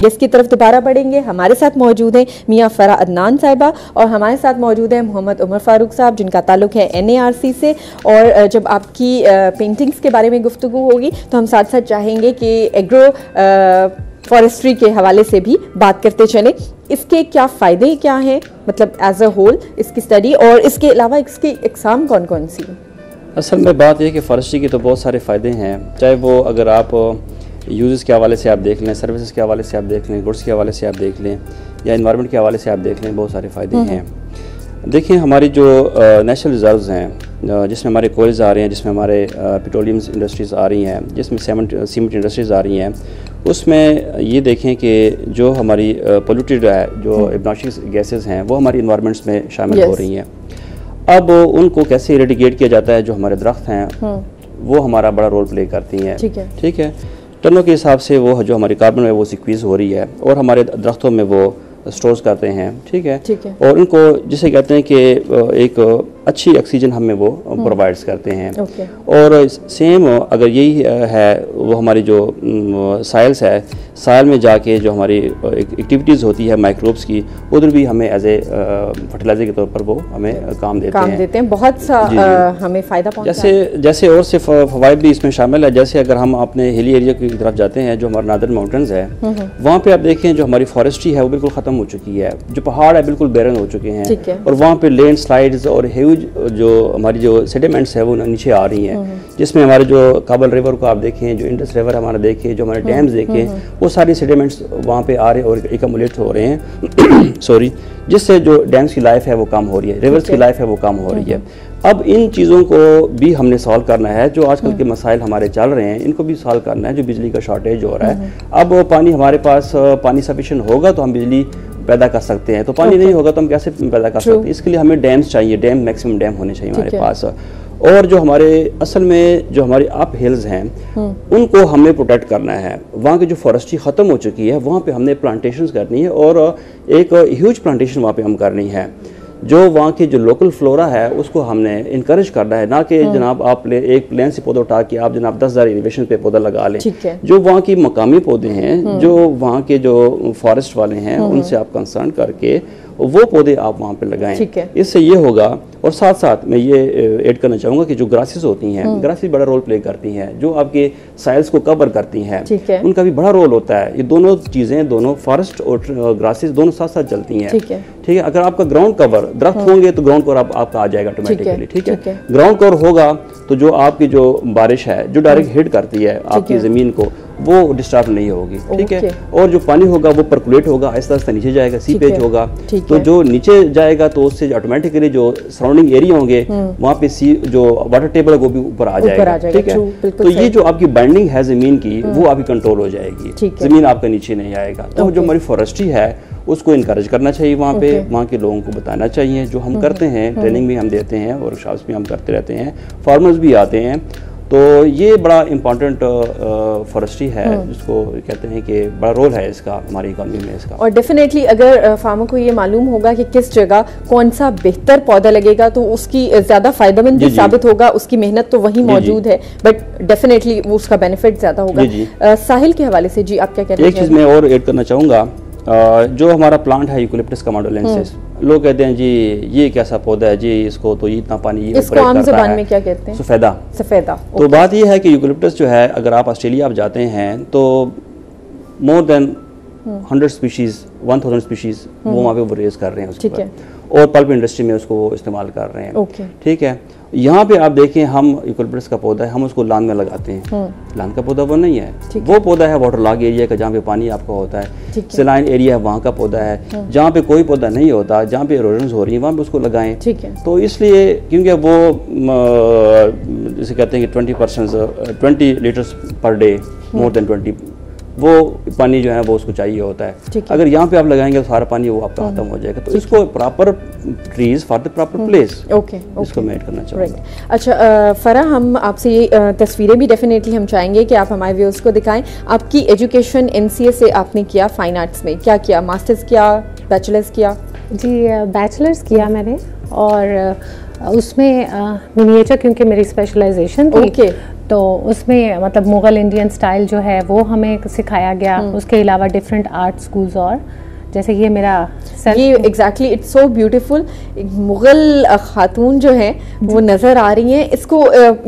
Guest की तरफ दोबारा बढ़ेंगे। हमारे साथ मौजूद हैं मियाँ फराह अदनान साहिबा और हमारे साथ मौजूद हैं मोहम्मद उमर फारूक साहब, जिनका ताल्लुक है NARC से। और जब आपकी पेंटिंग्स के बारे में गुफ्तगू होगी तो हम साथ साथ चाहेंगे कि एग्रो फॉरेस्ट्री के हवाले से भी बात करते चले। इसके क्या फ़ायदे क्या हैं, मतलब एज अ होल इसकी स्टडी, और इसके अलावा इसकी इकसाम कौन कौन सी हैं? असल में बात यह है कि फॉरेस्ट्री के तो बहुत सारे फ़ायदे हैं, चाहे वो अगर आप यूज़ के हवाले से आप देख लें, सर्विसेज के हवाले से आप देख लें, गुड्स के हवाले से आप देख लें, या इन्वायरमेंट के हवाले से आप देख लें, बहुत सारे फ़ायदे हैं। देखिए, हमारी जो नेशनल रिजर्व्स हैं, जिसमें हमारे कोयल्स आ रहे हैं, जिसमें हमारे पेट्रोलियम इंडस्ट्रीज़ आ रही हैं, जिसमें सीमेंट इंडस्ट्रीज़ आ रही हैं, उसमें ये देखें कि जो हमारी पोल्यूटेड है, जो इब्नॉक्शियस गैसेस हैं, वो हमारी इन्वायरमेंट्स में शामिल हो रही हैं। अब उनको कैसे इरेडिकेट किया जाता है? जो हमारे दरख्त हैं वो हमारा बड़ा रोल प्ले करती हैं। ठीक है, टनों के हिसाब से वो जो हमारी कार्बन है वो सिक्वीज़ हो रही है और हमारे दरख्तों में वो स्टोर्स करते हैं। ठीक है, और इनको जिसे कहते हैं कि एक अच्छी ऑक्सीजन हमें वो प्रोवाइड्स करते हैं। और सेम अगर यही है, वो हमारी जो साइल्स है, साइल में जाके जो हमारी एक्टिविटीज़ होती है माइक्रोब्स की, उधर भी हमें एज ए फर्टिलाइजर के तौर पर वो हमें काम देते हैं। बहुत सा हमें फ़ायदा पहुंचता है। जैसे और से फ़वाइद भी इसमें शामिल है। जैसे अगर हम अपने हिली एरिया की तरफ जाते हैं, जो हमारे नादर माउंटेन्स है, वहाँ पे आप देखें जो हमारी फॉरेस्ट्री है वो बिल्कुल ख़त्म हो चुकी है। जो पहाड़ है बिल्कुल बैरन हो चुके हैं और वहाँ पे लैंड स्लाइड्स और जो हमारी जो सेडिमेंट्स है वो नीचे आ रही हैं, जिसमें हमारे जो काबल रिवर को आप देखें, जो इंडस रिवर हमारा देखें, जो हमारे डैम्स देखें, वो सारी सेडिमेंट्स वहाँ पे आ रहे हैं और एकमुलेट हो रहे हैं सॉरी, जिससे जो डैम्स की लाइफ है वो कम हो रही है, रिवर्स की लाइफ है वो कम हो रही है। अब इन चीज़ों को भी हमने सॉल्व करना है। जो आजकल के मसाइल हमारे चल रहे हैं, इनको भी सॉल्व करना है। जो बिजली का शॉर्टेज हो रहा है, अब पानी हमारे पास पानी सफिशिएंट होगा तो हम बिजली पैदा कर सकते हैं, तो पानी नहीं होगा तो हम कैसे पैदा कर सकते हैं? इसके लिए हमें डैम्स चाहिए, मैक्सिमम डैम होने चाहिए हमारे पास। और जो हमारे असल में जो हमारे अप हिल्स हैं उनको हमें प्रोटेक्ट करना है। वहाँ की जो फॉरेस्ट्री ख़त्म हो चुकी है वहाँ पे हमने प्लांटेशंस करनी है और एक ह्यूज प्लांटेशन वहाँ पे हम करनी है। जो वहाँ की जो लोकल फ्लोरा है उसको हमने इनकरेज करना है, ना कि जनाब आप एक प्लेन से पौधा उठा के आप जनाब 10,000 एलिवेशन पे पौधा लगा लें। जो वहाँ की मकामी पौधे हैं, जो वहाँ के जो फॉरेस्ट वाले हैं, उनसे आप कंसर्न करके वो पौधे आप वहाँ पे लगाएं। इससे ये होगा। और साथ साथ मैं ये ऐड करना चाहूँगा कि जो ग्रासेस होती हैं, ग्रासेस बड़ा रोल प्ले करती हैं, जो आपके साइल्स को कवर करती हैं, उनका भी बड़ा रोल होता है। ये दोनों चीज़ें, दोनों फॉरेस्ट और ग्रासेस दोनों साथ साथ चलती हैं। ठीक है, अगर आपका ग्राउंड कवर दरख्त होंगे तो ग्राउंड कवर आपका आ जाएगा ऑटोमेटिकली। ठीक है, ग्राउंड कवर होगा तो जो आपकी जो बारिश है जो डायरेक्ट हिट करती है आपकी ज़मीन को, वो डिस्टर्ब नहीं होगी। ठीक है, और जो पानी होगा वो परकुलेट होगा, आहिस्ता आहिस्ता नीचे जाएगा, सीपेज होगा। तो जो नीचे जाएगा तो उससे ऑटोमेटिकली जो सराउंडिंग एरिया होंगे वहाँ पे जो वाटर टेबल है वो भी ऊपर आ जाएगा। ठीक है, तो ये जो आपकी बाइंडिंग है ज़मीन की वो आपकी कंट्रोल हो जाएगी, ज़मीन आपका नीचे नहीं आएगा। तो जो हमारी फॉरेस्ट्री है उसको इनकरेज करना चाहिए वहाँ पे, वहाँ के लोगों को बताना चाहिए। जो हम करते हैं, ट्रेनिंग भी हम देते हैं, वर्कशॉप्स भी हम करते रहते हैं, फार्मर्स भी आते हैं। तो ये बड़ा इम्पॉर्टेंट फॉरेस्ट्री है, जिसको कहते हैं कि बड़ा रोल है इसका हमारी इकॉनमी में इसका। और डेफिनेटली अगर फार्मर को ये मालूम होगा कि किस जगह कौन सा बेहतर पौधा लगेगा तो उसकी ज़्यादा फ़ायदेमंद भी साबित होगा। उसकी मेहनत तो वहीं मौजूद है, बट डेफिनेटली वो उसका बेनिफिट ज़्यादा होगा। साहिल के हवाले से जी आप क्या कहते हैं? एक चीज़ मैं और ऐड करना चाहूँगा, जो हमारा प्लांट है यूकलिप्टस कमांडोलेंसिस, लोग कहते हैं जी ये कैसा पौधा है जी, इसको तो इतना पानी इसको आम ज़बान में क्या कहते हैं? सफ़ेदा। तो बात ये है कि यूकलिप्टस जो है, अगर आप ऑस्ट्रेलिया आप जाते हैं तो मोर देन 100 स्पीशीज़ 1000 स्पीशीज़ वो वहाँ पे वो रेज कर रहे हैं उसको, और पल्प इंडस्ट्री में उसको इस्तेमाल कर रहे हैं। ठीक है, यहाँ पे आप देखें हम यूकलिप्टस का पौधा है, हम उसको लान में लगाते हैं। लान का पौधा वो नहीं है, वो पौधा है वाटर लॉग एरिया का, जहाँ पे पानी आपका होता है। सेलाइन एरिया है वहाँ का पौधा है। जहाँ पे कोई पौधा नहीं होता, जहाँ पे इरोजन्स हो रही है, वहाँ पे उसको लगाएं। तो इसलिए क्योंकि वो जैसे कहते हैं कि 20 litres per day, more than 20 वो पानी जो है वो उसको चाहिए होता है। अगर यहाँ पे आप लगाएंगे तो सारा पानी वो आपका खत्म हो जाएगा। तो इसको proper trees for the proper place, इसको मैं ऐड करना चाहूँगा। अच्छा फराह, हम आपसे ये तस्वीरें भी डेफिनेटली हम चाहेंगे कि आप हमारे व्यूअर्स को दिखाएं। आपकी एजुकेशन NCA से आपने किया, फाइन आर्ट्स में क्या किया? मास्टर्स किया, बैचलर्स किया? जी बैचलर्स किया मैंने, और उसमें मिनिएचर क्योंकि मेरी स्पेशलाइजेशन थी, तो तो उसमें मतलब मुग़ल इंडियन स्टाइल जो है वो हमें सिखाया गया। उसके अलावा डिफरेंट आर्ट स्कूल्स, और जैसे ये मेरा ये exactly it's so beautiful. Mughal खातून जो है वो नज़र आ रही हैं। इसको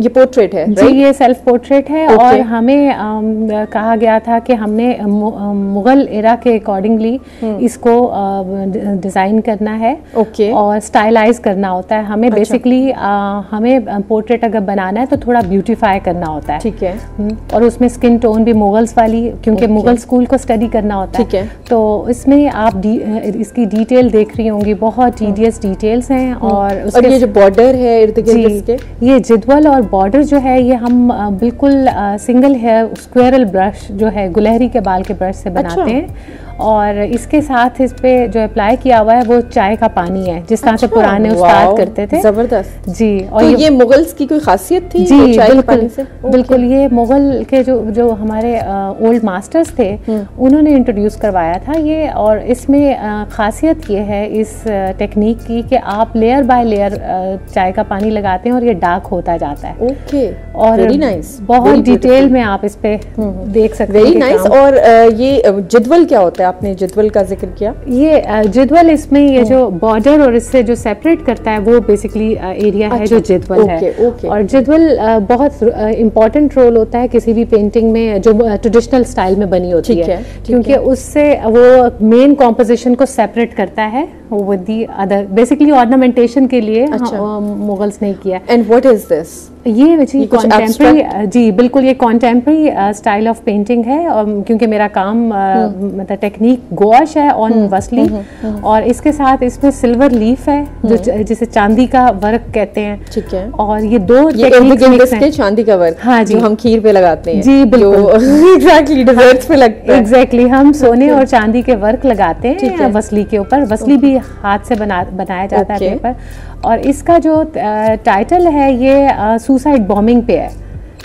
ये पोर्ट्रेट है, जी, ये सेल्फ पोर्ट्रेट है। और हमें कहा गया था कि हमने मुग़ल एरा के अकॉर्डिंगली इसको डिज़ाइन करना है और स्टाइलाइज करना होता है। हमें बेसिकली हमें पोर्ट्रेट अगर बनाना है तो थोड़ा ब्यूटीफाई करना होता है, ठीक है। और उसमें स्किन टोन भी मुग़ल्स वाली, क्योंकि मुग़ल स्कूल को स्टडी करना होता है। तो इसमें आप इसकी डिटेल देख रही होंगी, बहुत टीडियस डिटेल्स हैं। और ये जो बॉर्डर है इर्द गिर्द इसके, ये जिदवल और बॉर्डर जो है ये हम बिल्कुल सिंगल हेयर स्क्वेरल ब्रश जो है गुलहरी के बाल के ब्रश से बनाते हैं। और इसके साथ इस पे जो अप्लाई किया हुआ है वो चाय का पानी है, जिस तरह से पुराने उस्ताद करते थे। जबरदस्त जी। और तो ये मुगल्स की कोई खासियत थी? जी चाय बिल्कुल, के पानी से? बिल्कुल। ये मुगल के जो हमारे ओल्ड मास्टर्स थे उन्होंने इंट्रोड्यूस करवाया था ये। और इसमें खासियत ये है इस टेक्निक की कि आप लेयर बाय लेयर चाय का पानी लगाते हैं और ये डार्क होता जाता है। ओके, और वेरी नाइस, बहुत डिटेल में आप इस पे देख सकते हैं। Very nice. और ये जिदवल क्या होता है? आपने जिदवल का जिक्र किया। ये जिदवल, इसमें ये जो बॉर्डर और इससे जो सेपरेट करता है वो बेसिकली एरिया है जो जिदवल है। और जिदवल बहुत इम्पोर्टेंट रोल होता है किसी भी पेंटिंग में जो ट्रेडिशनल स्टाइल में बनी होती है, क्योंकि उससे वो मेन कॉम्पोजिशन को सेपरेट करता है with the other. Basically ornamentation के लिए मुगल्स ने किया। And what is this? ये जी कॉन्टेम्प्रेरी, जी बिल्कुल, ये कॉन्टेम्प्रेरी स्टाइल ऑफ पेंटिंग है। क्योंकि मेरा काम मतलब टेक्निक गौश है ऑन वसली, और इसके साथ इसमें सिल्वर लीफ है जो जिसे चांदी का वर्क कहते हैं, ठीक है। और ये दो टेक्निक्स हैं, चांदी का वर्क, हाँ जी, जो हम खीर पे लगाते हैं। जी बिल्कुल, एग्जैक्टली डिजर्ट्स पे लगता है। एग्जैक्टली, हम सोने और चांदी के वर्क लगाते हैं वसली के ऊपर। वसली भी हाथ से बनाया जाता है पेपर। और इसका जो टाइटल है ये सुसाइड बॉम्बिंग पे है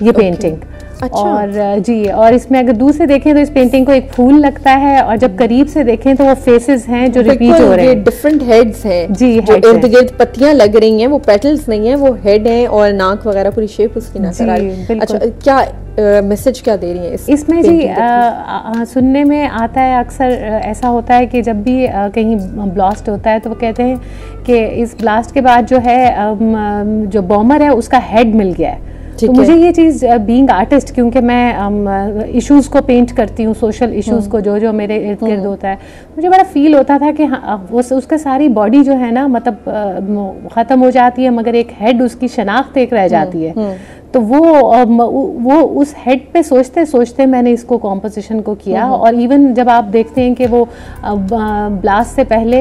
ये पेंटिंग। अच्छा। और जी, और इसमें अगर दूर से देखें तो इस पेंटिंग को एक फूल लगता है, और जब करीब से देखें तो वो फेसेस हैं जो रिपीट हो रहे हैं। डिफरेंट हेड्स हैं जी, जो इर्द गिर्द पत्तियां लग रही हैं, वो पेटल्स नहीं है, वो हेड हैं और नाक वगैरह पूरी शेप उसकी नजर आ रही है। अच्छा, क्या मैसेज क्या दे रही है इसमें? जी सुनने में आता है अक्सर ऐसा होता है कि जब भी कहीं ब्लास्ट होता है तो वो कहते हैं कि इस ब्लास्ट के बाद जो है जो बॉमर है उसका हेड मिल गया है। तो मुझे ये चीज़ बीइंग आर्टिस्ट, क्योंकि मैं इश्यूज़ को पेंट करती हूँ, सोशल इश्यूज़ को जो मेरे इर्द गिर्द होता है, मुझे बड़ा फील होता था कि हाँ, उसका सारी बॉडी जो है ना मतलब ख़त्म हो जाती है, मगर एक हेड उसकी शनाख्त एक रह जाती है। तो वो उस हेड पे सोचते सोचते मैंने इसको कॉम्पोजिशन को किया। और इवन जब आप देखते हैं कि वो ब्लास्ट से पहले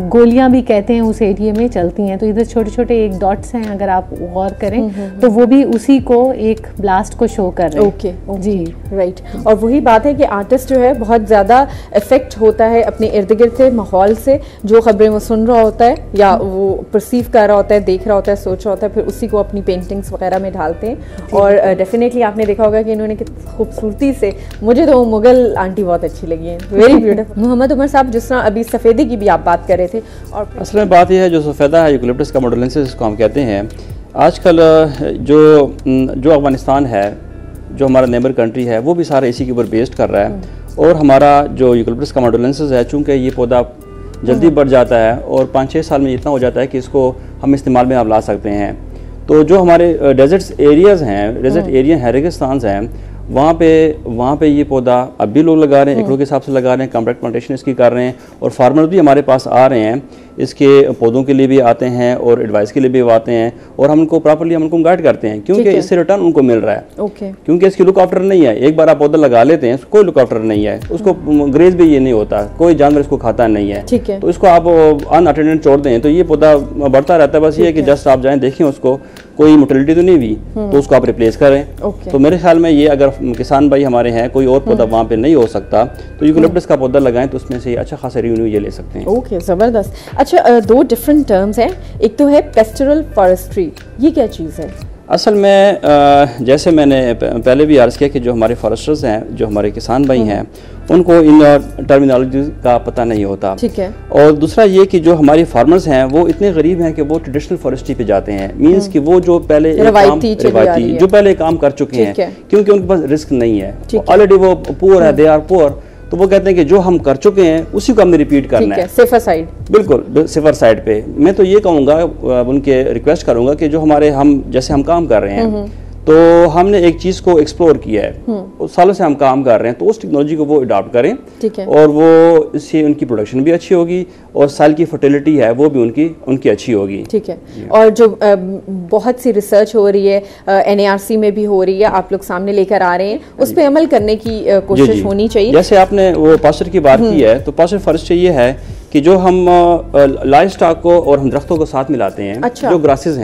गोलियां भी कहते हैं उस एरिया में चलती हैं, तो इधर छोटे छोटे एक डॉट्स हैं, अगर आप गौर करें तो वो भी उसी को एक ब्लास्ट को शो कर रहे हैं। ओके जी, राइट। और वही बात है कि आर्टिस्ट जो है बहुत ज़्यादा इफेक्ट होता है अपने इर्द गिर्द से, माहौल से, जो खबरें वो सुन रहा होता है या वो परसीव कर रहा होता है, देख रहा होता है, सोच रहा होता है, फिर उसी को अपनी पेंटिंग्स वगैरह में ढालते हैं। और डेफिनेटली आपने देखा होगा कि इन्होंने कितनी खूबसूरती से, मुझे तो मुगल आंटी बहुत अच्छी लगी है, वेरी ब्यूटीफुल। मोहम्मद उमर साहब, जिस तरह अभी सफ़ेदी की भी आप बात कर रहे थे, और असल में बात यह है जो सफ़ेदा है, यूकलिप्टस का मोडुलेंसिस इसको हम कहते हैं। आजकल जो अफगानिस्तान है, जो हमारा नेबर कंट्री है, वो भी सारा इसी के ऊपर बेस्ड कर रहा है। और हमारा जो यूकलिप्टस का मोडुलेंसिस है, चूँकि ये पौधा जल्दी बढ़ जाता है और 5-6 साल में इतना हो जाता है कि इसको हम इस्तेमाल में आप ला सकते हैं। तो जो हमारे डेजर्ट एरियाज़ हैं, डेजर्ट एरिया हैं, रेगिस्तान हैं, वहाँ पे ये पौधा अब भी लोग लगा रहे हैं, एकड़ों के हिसाब से लगा रहे हैं, कॉन्ट्रैक्ट प्लांटेशन इसकी कर रहे हैं। और फार्मर भी हमारे पास आ रहे हैं, इसके पौधों के लिए भी आते हैं और एडवाइस के लिए भी आते हैं, और हम उनको प्रॉपर्ली हम उनको गाइड करते हैं, क्योंकि इससे रिटर्न उनको मिल रहा है। क्योंकि इसकी लुक आफ्टर नहीं है, एक बार आप पौधा लगा लेते हैं, कोई लुक आफ्टर नहीं है, उसको ग्रेज भी ये नहीं होता, कोई जानवर इसको खाता नहीं है। तो इसको आप अनअटेंडेड छोड़ दें तो ये पौधा बढ़ता रहता है। बस ये है कि जस्ट आप जाएँ, देखें उसको, कोई मोटिलिटी तो नहीं हुई, तो उसको आप रिप्लेस करें। तो मेरे ख्याल में ये, अगर किसान भाई हमारे हैं, कोई और पौधा वहाँ पे नहीं हो सकता, तो यूकलिप्टस का पौधा लगाएं तो उसमें से अच्छा खासा रेवेन्यू ये ले सकते हैं। ओके, ज़बरदस्त। अच्छा, दो डिफरेंट टर्म्स हैं, एक तो है पेस्टोरल फॉरेस्ट्री, ये क्या चीज़ है? असल में जैसे मैंने पहले भी अर्ज़ किया कि जो हमारे फॉरेस्टर्स हैं, जो हमारे किसान भाई हैं, उनको इन टर्मिनोलॉजी का पता नहीं होता। ठीक है। और दूसरा ये कि जो हमारे फार्मर्स हैं वो इतने गरीब हैं कि वो ट्रेडिशनल फॉरेस्ट्री पे जाते हैं, मींस कि वो जो पहले रवायती जो पहले काम कर चुके हैं, क्योंकि उनके पास रिस्क नहीं है, ऑलरेडी वो पुअर है, दे आर पुअर, तो वो कहते हैं कि जो हम कर चुके हैं उसी को हमने रिपीट करना है, सेफर साइड। बिल्कुल सेफर साइड पे। मैं तो ये कहूँगा, उनके रिक्वेस्ट करूँगा कि जो हमारे जैसे हम काम कर रहे हैं, तो हमने एक चीज़ को एक्सप्लोर किया है, सालों से हम काम कर रहे हैं, तो उस टेक्नोलॉजी को वो अडॉप्ट करें। ठीक है। और वो इससे उनकी प्रोडक्शन भी अच्छी होगी और साल की फर्टिलिटी है वो भी उनकी अच्छी होगी। ठीक है। और जो बहुत सी रिसर्च हो रही है, NARC में भी हो रही है, आप लोग सामने लेकर आ रहे हैं, उस पर अमल करने की कोशिश होनी चाहिए। जैसे आपने वो पास्चर की बात की है, तो पास्चर फॉरेस्ट्री ये है कि जो हम लाइव स्टॉक को और हम दरख्तों को साथ मिलाते हैं। अच्छा। जो ग्रासेस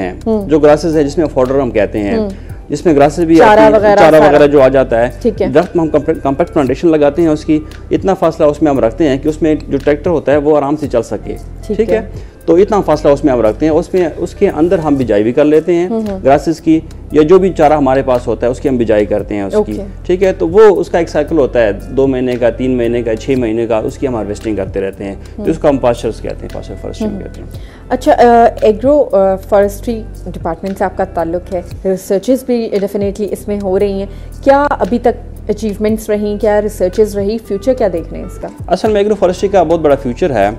हैं जिसमें फॉडर हम कहते हैं, जिसमें ग्रासेस भी चारा वगैरह जो आ जाता है, दरख्त में हम कॉम्पैक्ट प्लांटेशन लगाते हैं, उसकी इतना फासला उसमें हम रखते हैं कि उसमें जो ट्रैक्टर होता है वो आराम से चल सके। ठीक है। तो इतना फासला उसमें हम रखते हैं, उसमें उसके अंदर हम बिजाई भी कर लेते हैं ग्रासेस की, या जो भी चारा हमारे पास होता है उसकी हम बिजाई करते हैं उसकी। ठीक है। तो वो उसका एक साइकिल होता है 2 महीने का, 3 महीने का, 6 महीने का, उसकी हम हार्वेस्टिंग करते रहते हैं, तो उसको हम पास्चर्स कहते हैं, पास्चर फॉरेस्ट्री कहते हैं। अच्छा, एग्रो फॉरेस्ट्री डिपार्टमेंट से आपका ताल्लुक है, रिसर्चेस भी डेफिनेटली इसमें हो रही हैं, क्या अभी तक अचीवमेंट्स रही, क्या रिसर्चेस रही, फ्यूचर क्या देख रहे हैं इसका? असल में एग्रो फॉरेस्ट्री का बहुत बड़ा फ्यूचर है,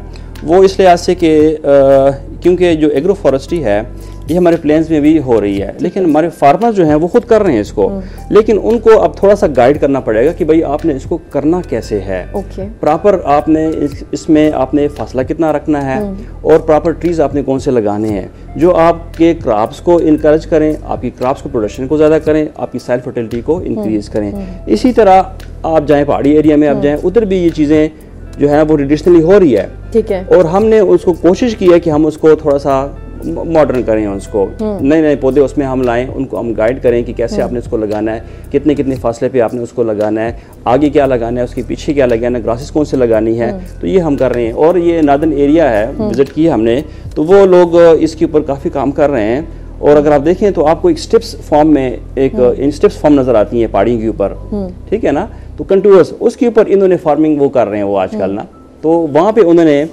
वो इस लिहाज से कि क्योंकि जो एग्रो फॉरेस्ट्री है ये हमारे प्लेन्स में भी हो रही है, लेकिन हमारे फार्मर जो हैं वो खुद कर रहे हैं इसको, लेकिन उनको अब थोड़ा सा गाइड करना पड़ेगा कि भाई आपने इसको करना कैसे है। प्रॉपर आपने इसमें आपने फासला कितना रखना है, और प्रॉपर ट्रीज आपने कौन से लगाने हैं जो आपके क्रॉप्स को इनकरेज करें, आपकी क्रॉप्स को प्रोडक्शन को ज़्यादा करें, आपकी सॉइल फर्टिलिटी को इंक्रीज करें। इसी तरह आप जाएँ पहाड़ी एरिया में, आप जाएँ उधर भी ये चीज़ें जो है वो ट्रेडिशनली हो रही है। ठीक है। और हमने उसको कोशिश की है कि हम उसको थोड़ा सा मॉडर्न करें, उसको नए पौधे उसमें हम लाएं, उनको हम गाइड करें कि कैसे आपने उसको लगाना है, कितने फासले पे आपने उसको लगाना है, आगे क्या लगाना है, उसके पीछे क्या लगाना है, ग्रासेस कौन से लगानी है, तो ये हम कर रहे हैं। और ये नार्दर्न एरिया है, विजिट किया हमने, तो वो लोग इसके ऊपर काफ़ी काम कर रहे हैं। और अगर आप देखें तो आपको एक स्टेप्स फॉर्म में स्टेप्स फॉर्म नज़र आती हैं पहाड़ी के ऊपर, ठीक है ना, तो कंटिन्यूअस उसके ऊपर इन्होंने फार्मिंग वो कर रहे हैं वो आजकल ना, तो वहाँ पे उन्होंने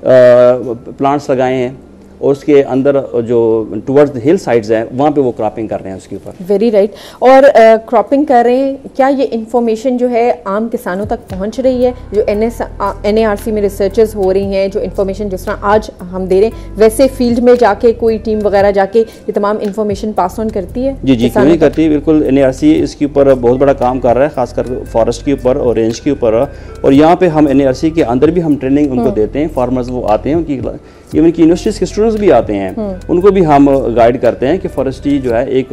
प्लांट्स लगाए हैं, और उसके अंदर जो टुवर्ड्स द हिल साइड्स है वहाँ पे वो क्रॉपिंग कर रहे हैं उसके ऊपर। Very right. और क्रॉपिंग कर रहे हैं, क्या ये इन्फॉर्मेशन जो है आम किसानों तक पहुँच रही है? जो NARC में रिसर्चेस हो रही हैं, जो इन्फॉर्मेशन जिस तरह आज हम दे रहे हैं, वैसे फील्ड में जाके कोई टीम वगैरह जाके ये तमाम इन्फॉर्मेशन पास ऑन करती है? जी क्यों नहीं करती, बिल्कुल। NARC इसके ऊपर बहुत बड़ा काम कर रहा है, खासकर फॉरेस्ट के ऊपर और रेंज के ऊपर। और यहाँ पे हम NARC के अंदर भी हम ट्रेनिंग उनको देते हैं, फार्मर्स वो आते हैं, उनकी इवन की यूनिवर्सिटीज़ के स्टूडेंट्स भी आते हैं, उनको भी हम गाइड करते हैं कि फॉरेस्ट्री जो है एक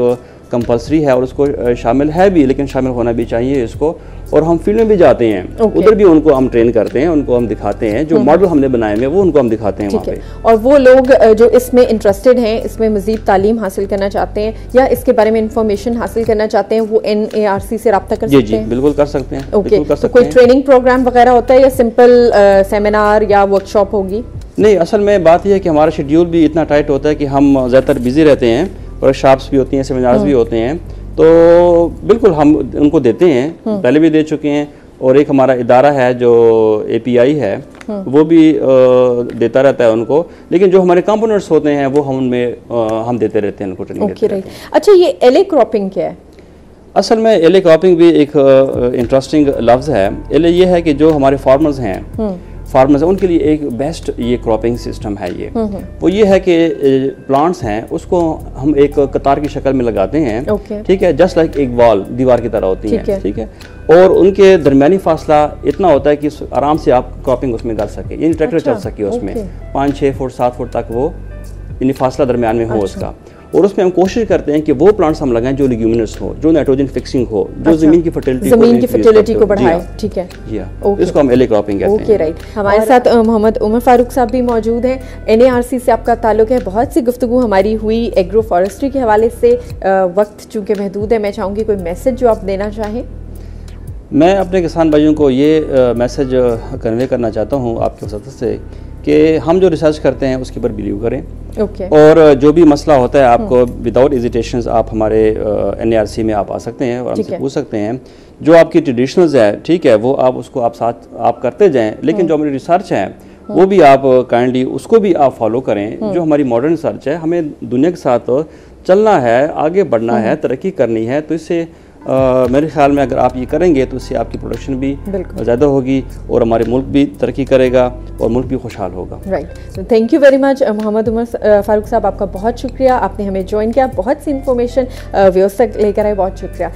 कंपलसरी है और उसको शामिल है भी, लेकिन शामिल होना भी चाहिए इसको। और हम फील्ड में भी जाते हैं, उधर भी उनको हम ट्रेन करते हैं, उनको हम दिखाते हैं, जो मॉडल हमने बनाए हुए वो उनको हम दिखाते हैं वहाँ पे। और वो लोग जो इसमें इंटरेस्टेड हैं, इसमें मजीद तालीम हासिल करना चाहते हैं या इसके बारे में इंफॉर्मेशन हासिल करना चाहते हैं, वो NARC से रब्ता कर सकते हैं? जी बिल्कुल कर सकते हैं। ओके, तो कोई ट्रेनिंग प्रोग्राम वगैरह होता है या सिंपल सेमिनार या वर्कशॉप होगी? नहीं, असल में बात यह है कि हमारा शेड्यूल भी इतना टाइट होता है कि हम ज़्यादातर बिजी रहते हैं, वर्कशॉप्स भी होती हैं, सेमिनार्स भी होते हैं, तो बिल्कुल हम उनको देते हैं, पहले भी दे चुके हैं। और एक हमारा इदारा है जो API है, वो भी देता रहता है उनको, लेकिन जो हमारे कंपोनेंट्स होते हैं वो हम देते रहते हैं उनको ट्रेनिंग देते रहते हैं। अच्छा, ये LA क्रॉपिंग क्या है? असल में LA क्रॉपिंग भी एक इंटरेस्टिंग लफ्ज़ है। LA ये है कि जो हमारे फार्मर्स हैं उनके लिए एक बेस्ट ये क्रॉपिंग सिस्टम है। ये वो ये है कि प्लांट्स हैं उसको हम एक कतार की शक्ल में लगाते हैं, ठीक है, जस्ट लाइक एक वॉल दीवार की तरह होती है, ठीक है, और उनके दरमियानी फासला इतना होता है कि आराम से आप क्रॉपिंग उसमें कर सके, यानी ट्रैक्टर चल सके उसमें 5-6 फुट 7 फुट तक वो यानी फासला दरमियान में हो उसका। और उसमें हम कोशिश करते हैं कि वो प्लांट्स हम लगाएं जो लिग्यूमिनस हो, जो नाइट्रोजन फिक्सिंग हो, जो जमीन की फर्टिलिटी को बढ़ाए। ठीक है, इसको हम LA क्रॉपिंग कहते हैं। Okay, right. हमारे साथ मोहम्मद उमर फारूक साहब भी मौजूद हैं। NARC से आपका ताल्लुक है, बहुत सी गुफ्तगू हमारी हुई एग्रो फॉरेस्ट्री के हवाले से। वक्त चूँकि महदूद है, मैं चाहूँगी कोई मैसेज जो आप देना चाहें। मैं अपने किसान भाइयों को ये मैसेज कन्वे करना चाहता हूँ आपके वसत से कि हम जो रिसर्च करते हैं उसके ऊपर बिलीव करें। ओके। और जो भी मसला होता है आपको विदाउट हेजिटेशंस आप हमारे NARC में आप आ सकते हैं और हमसे पूछ सकते हैं। जो आपकी ट्रेडिशनल्स है, ठीक है, वो आप उसको आप साथ आप करते जाएं, लेकिन जो हमारी रिसर्च है वो भी आप काइंडली उसको भी आप फॉलो करें। जो हमारी मॉडर्न रिसर्च है, हमें दुनिया के साथ चलना है, आगे बढ़ना है, तरक्की करनी है, तो इससे मेरे ख्याल में अगर आप ये करेंगे तो इससे आपकी प्रोडक्शन भी ज़्यादा होगी और हमारे मुल्क भी तरक्की करेगा और मुल्क भी खुशहाल होगा। Right, thank you very much Mohammad Umar Farooq साहब, आपका बहुत शुक्रिया, आपने हमें ज्वाइन किया, बहुत सी इन्फॉर्मेशन व्यूअर्स तक लेकर आए, बहुत शुक्रिया।